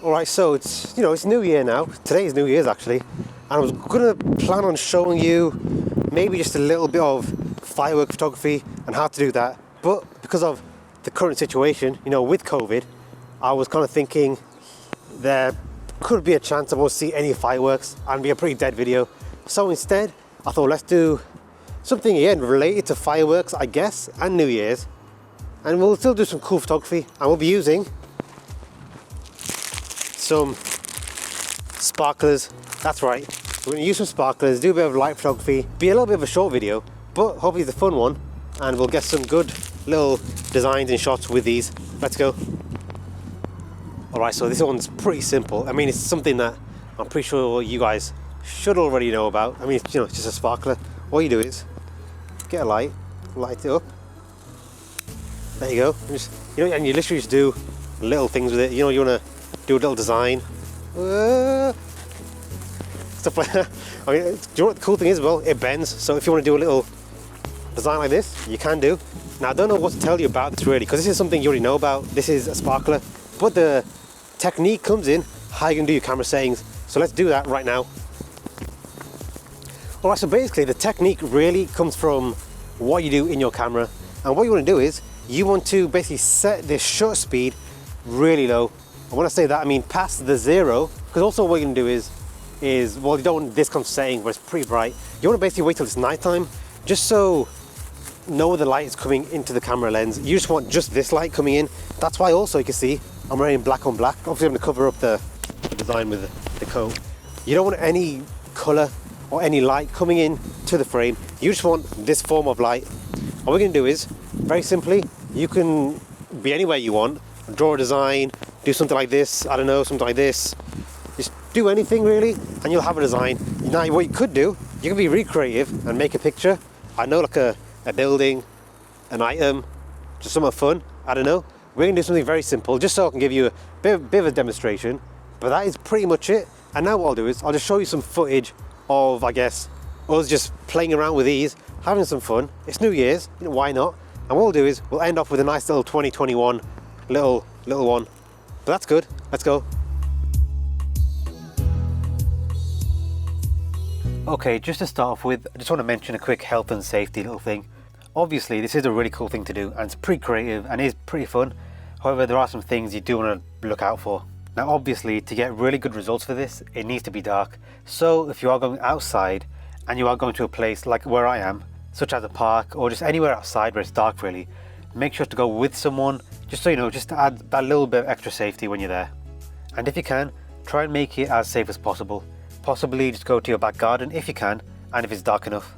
Alright, so it's it's New Year now. Today is New Year's actually. And I was gonna plan on showing you maybe just a little bit of firework photography and how to do that. But because of the current situation, with COVID, I was kind of thinking there could be a chance I won't see any fireworks and be a pretty dead video. So instead, I thought let's do something again related to fireworks, I guess, and New Year's. And we'll still do some cool photography, and we'll be using some sparklers. That's right, we're going to use some sparklers, do a bit of light photography, be a little bit of a short video, but hopefully it's a fun one, and we'll get some good little designs and shots with these. Let's go. Alright, so this one's pretty simple. I mean, it's something that I'm pretty sure you guys should already know about. I mean, it's just a sparkler. All you do is get a light it up. There you go. And you literally just do little things with it. You want to do a little design. Stuff like that. I mean, do you know what the cool thing is? Well, it bends. So if you want to do a little design like this, you can do. Now, I don't know what to tell you about this really, because this is something you already know about. This is a sparkler. But the technique comes in how you can do your camera settings. So let's do that right now. Alright, so basically the technique really comes from what you do in your camera. And what you want to do is, you want to basically set the shutter speed really low. And when I say that, I mean past the 0, because also what you can do is well, you don't want this kind of setting where it's pretty bright. You want to basically wait till it's nighttime, just so no other light is coming into the camera lens. You just want just this light coming in. That's why also you can see I'm wearing black on black. Obviously I'm going to cover up the design with the coat. You don't want any color or any light coming in to the frame. You just want this form of light. What we're going to do is, very simply, you can be anywhere you want, draw a design, do something like this, I don't know, something like this. Just do anything really, and you'll have a design. Now what you could do, you can be really creative and make a picture. I know, like a building, an item, just something fun, I don't know. We're going to do something very simple, just so I can give you a bit of a demonstration. But that is pretty much it. And now what I'll do is, I'll just show you some footage of, I guess, us just playing around with these, having some fun. It's New Year's, why not? And what we'll do is we'll end off with a nice little 2021 little one. But that's good. Let's go. Okay, just to start off with, I just want to mention a quick health and safety little thing. Obviously, this is a really cool thing to do, and it's pretty creative and is pretty fun. However, there are some things you do want to look out for. Now, obviously, to get really good results for this, it needs to be dark. So if you are going outside and you are going to a place like where I am, such as a park or just anywhere outside where it's dark really, make sure to go with someone, just so just to add that little bit of extra safety when you're there. And if you can, try and make it as safe as possible. Possibly just go to your back garden if you can, and if it's dark enough.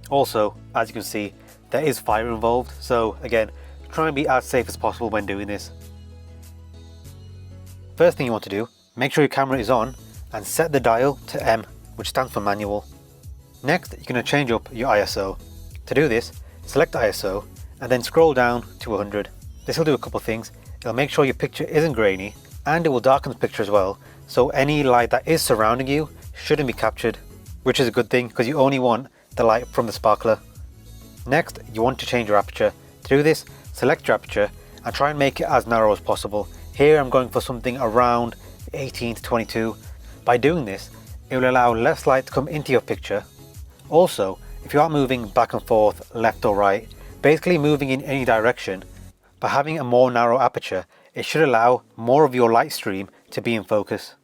Also, as you can see, there is fire involved, so again, try and be as safe as possible when doing this. First thing you want to do, make sure your camera is on and set the dial to M, which stands for manual. Next, you're going to change up your ISO. To do this, select ISO and then scroll down to 100. This will do a couple things. It'll make sure your picture isn't grainy, and it will darken the picture as well, so any light that is surrounding you shouldn't be captured, which is a good thing because you only want the light from the sparkler. Next, you want to change your aperture. To do this, select your aperture and try and make it as narrow as possible. Here I'm going for something around 18 to 22. By doing this, it will allow less light to come into your picture. Also, if you are moving back and forth, left or right, basically moving in any direction, by having a more narrow aperture, it should allow more of your light stream to be in focus.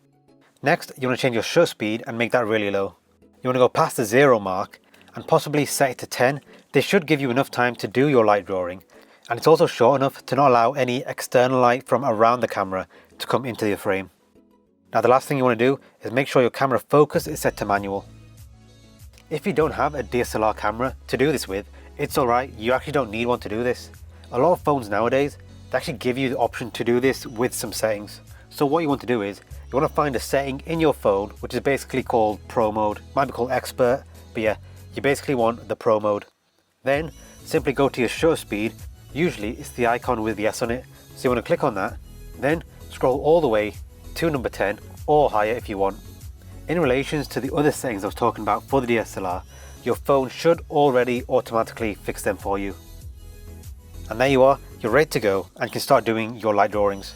Next, you want to change your shutter speed and make that really low. You want to go past the 0 mark and possibly set it to 10. This should give you enough time to do your light drawing, and it's also short enough to not allow any external light from around the camera to come into the frame. Now the last thing you want to do is make sure your camera focus is set to manual. If you don't have a DSLR camera to do this with, it's alright, you actually don't need one to do this. A lot of phones nowadays, they actually give you the option to do this with some settings. So what you want to do is, you want to find a setting in your phone which is basically called Pro Mode. It might be called Expert, but yeah, you basically want the Pro Mode. Then simply go to your shutter speed. Usually it's the icon with the S on it, so you want to click on that, then scroll all the way to number 10 or higher if you want. In relation to the other settings I was talking about for the DSLR, your phone should already automatically fix them for you. And there you are, you're ready to go and can start doing your light drawings.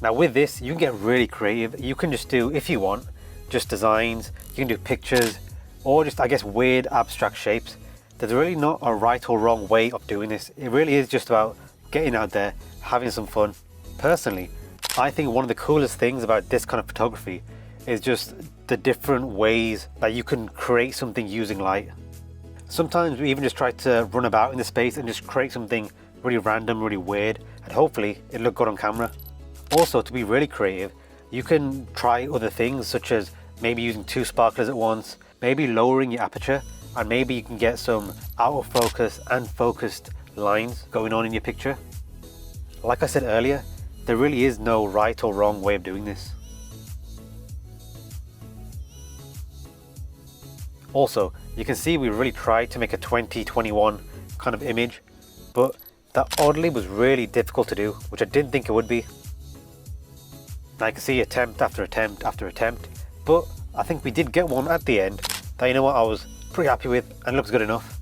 Now with this, you can get really creative. You can just do, if you want, just designs, you can do pictures, or just, I guess, weird abstract shapes. There's really not a right or wrong way of doing this. It really is just about getting out there, having some fun. Personally, I think one of the coolest things about this kind of photography is just the different ways that you can create something using light. Sometimes we even just try to run about in the space and just create something really random, really weird, and hopefully it'll look good on camera. Also, to be really creative, you can try other things, such as maybe using 2 sparklers at once, maybe lowering your aperture, and maybe you can get some out of focus and focused lines going on in your picture. Like I said earlier, there really is no right or wrong way of doing this. Also, you can see we really tried to make a 2021 kind of image, but that oddly was really difficult to do, which I didn't think it would be. Now you can see attempt after attempt after attempt, but I think we did get one at the end that, you know what, I was pretty happy with and looks good enough.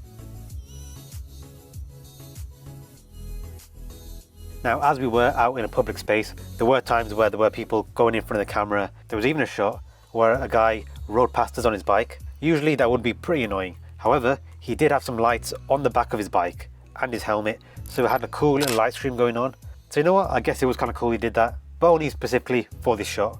Now, as we were out in a public space, there were times where there were people going in front of the camera. There was even a shot where a guy rode past us on his bike. Usually that would be pretty annoying. However, he did have some lights on the back of his bike and his helmet, so it had a cool little light stream going on. So you know what, I guess it was kind of cool he did that, but only specifically for this shot.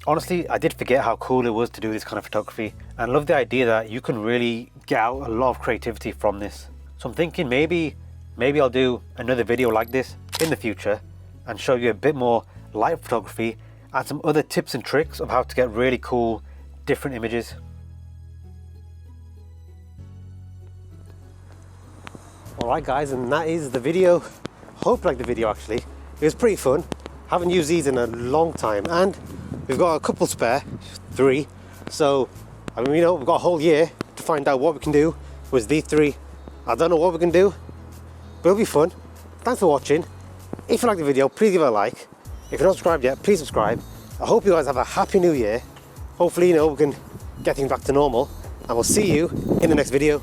Honestly, I did forget how cool it was to do this kind of photography, and I love the idea that you can really get out a lot of creativity from this. So I'm thinking maybe I'll do another video like this in the future and show you a bit more light photography and some other tips and tricks of how to get really cool different images. Alright guys, and that is the video. Hope you liked the video. Actually, it was pretty fun. Haven't used these in a long time, and we've got a couple spare, 3. So I mean, you know, we've got a whole year to find out what we can do with these 3. I don't know what we can do, but it'll be fun. Thanks for watching. If you like the video, please give it a like. If you're not subscribed yet, please subscribe. I hope you guys have a happy new year. Hopefully, you know, we can get things back to normal, and we'll see you in the next video.